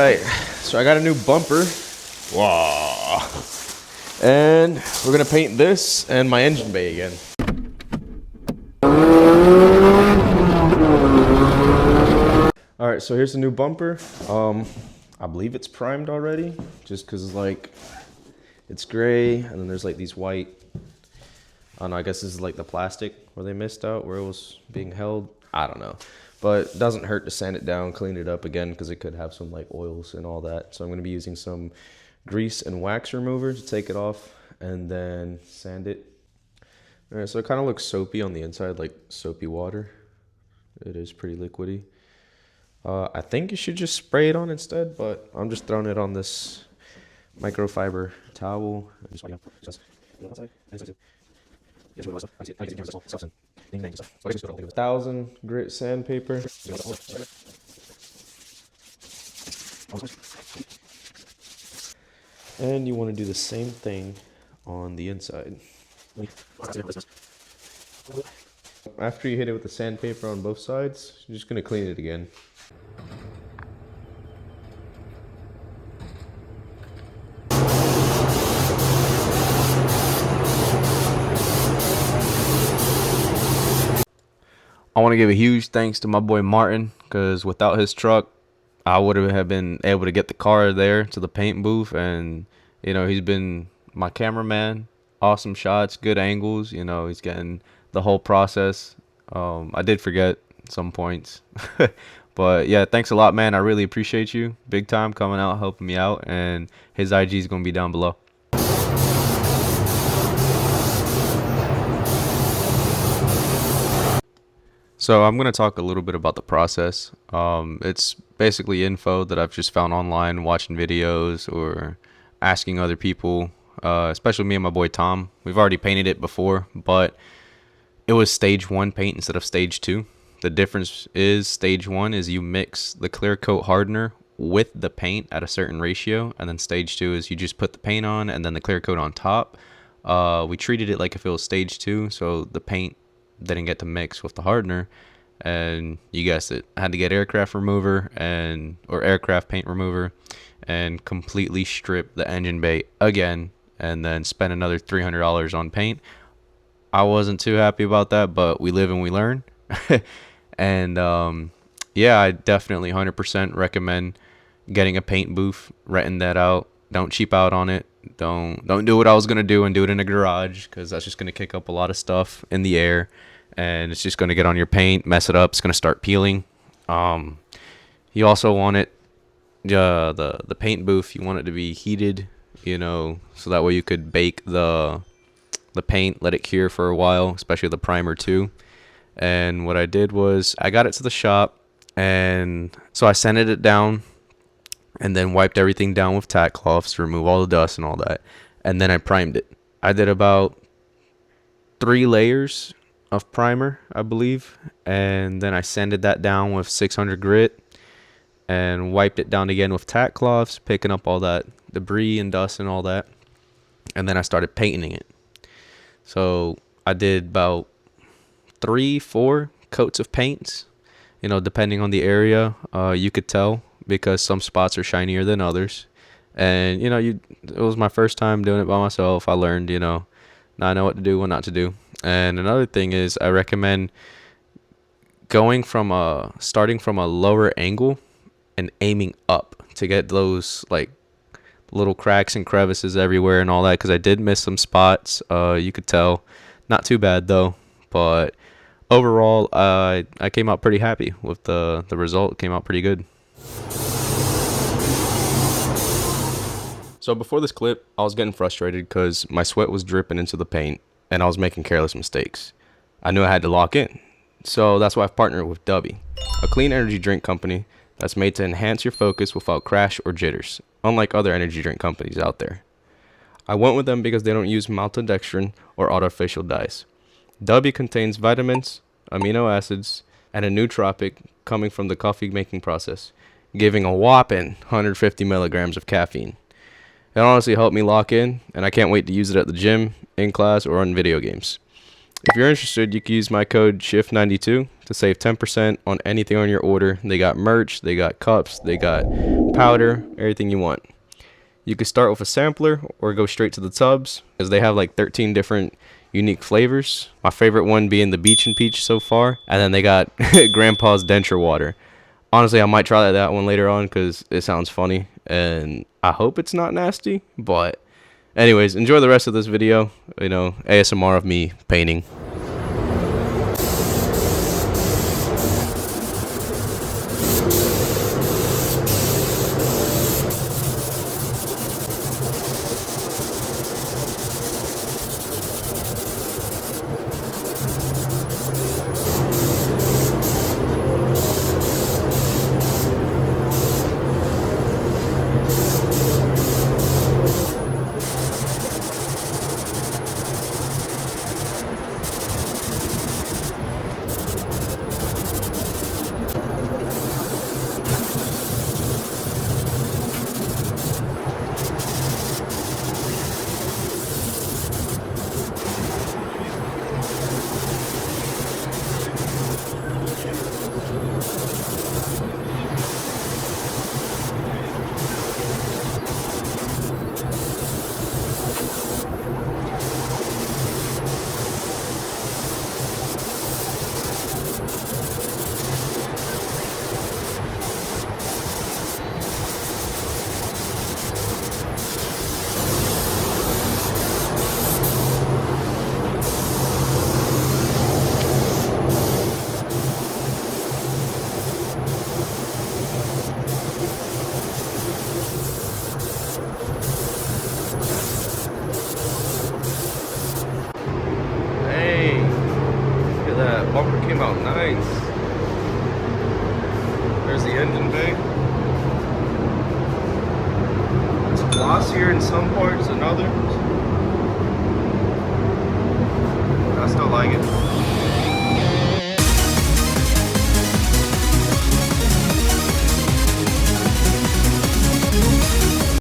Alright, so I got a new bumper. Wow. And we're gonna paint this and my engine bay again. Alright, so here's the new bumper. I believe it's primed already, just because like it's gray, and then there's like these white, I don't know, I guess this is like the plastic where they missed out, where it was being held. I don't know. But it doesn't hurt to sand it down, clean it up again, because it could have some like oils and all that. So I'm going to be using some grease and wax remover to take it off and then sand it. All right, so it kind of looks soapy on the inside, like soapy water. It is pretty liquidy. I think you should just spray it on instead, but I'm just throwing it on this microfiber towel. 1000 grit sandpaper. And you want to do the same thing on the inside. After you hit it with the sandpaper on both sides, you're just going to clean it again. I want to give a huge thanks to my boy Martin, because without his truck, I would have been able to get the car there to the paint booth, and you know, he's been my cameraman. Awesome shots, good angles. You know, he's getting the whole process. I did forget some points, but yeah, thanks a lot, man. I really appreciate you, big time, coming out helping me out, and his IG is gonna be down below. So I'm going to talk a little bit about the process. It's basically info that I've just found online, watching videos or asking other people, especially me and my boy Tom. We've already painted it before, but it was stage 1 paint instead of stage 2. The difference is stage 1 is you mix the clear coat hardener with the paint at a certain ratio, and then stage 2 is you just put the paint on and then the clear coat on top. We treated it like if it was stage 2, so the paint didn't get to mix with the hardener, and you guessed it, I had to get aircraft paint remover and completely strip the engine bay again, and then spend another $300 on paint. I wasn't too happy about that, but we live and we learn. And yeah, I definitely 100% recommend getting a paint booth, renting that out. Don't cheap out on it. Don't do what I was gonna do and do it in a garage, because that's just gonna kick up a lot of stuff in the air, and it's just gonna get on your paint, mess it up. It's gonna start peeling. You also want it, the paint booth, you want it to be heated, you know, so that way you could bake the paint, let it cure for a while, especially the primer too. And what I did was I got it to the shop, and so I sanded it down and then wiped everything down with tack cloths to remove all the dust and all that, and then I primed it. I did about 3 layers of primer, I believe, and then I sanded that down with 600 grit and wiped it down again with tack cloths, picking up all that debris and dust and all that, and then I started painting it. So I did about 3-4 coats of paints, you know, depending on the area. You could tell, because some spots are shinier than others. And you know, it was my first time doing it by myself. I learned, you know, now I know what to do, what not to do. And another thing is, I recommend starting from a lower angle and aiming up to get those like little cracks and crevices everywhere and all that, because I did miss some spots. You could tell, not too bad though, but overall I came out pretty happy with the result. It came out pretty good. So before this clip, I was getting frustrated because my sweat was dripping into the paint and I was making careless mistakes. I knew I had to lock in, so that's why I've partnered with Dubby, a clean energy drink company that's made to enhance your focus without crash or jitters, unlike other energy drink companies out there. I went with them because they don't use maltodextrin or artificial dyes. Dubby contains vitamins, amino acids, and a nootropic coming from the coffee making process, giving a whopping 150 milligrams of caffeine. It honestly helped me lock in, and I can't wait to use it at the gym, in class, or on video games. If you're interested, you can use my code SHIFT92 to save 10% on anything on your order. They got merch, they got cups, they got powder, everything you want. You could start with a sampler or go straight to the tubs, as they have like 13 different unique flavors. My favorite one being the Beach and Peach so far. And then they got Grandpa's Denture Water. Honestly, I might try that one later on because it sounds funny. And I hope it's not nasty. But anyways, enjoy the rest of this video. You know, ASMR of me painting. Hey, look at that. Bumper came out nice. There's the engine bay. It's glossier in some parts than others. I still like it.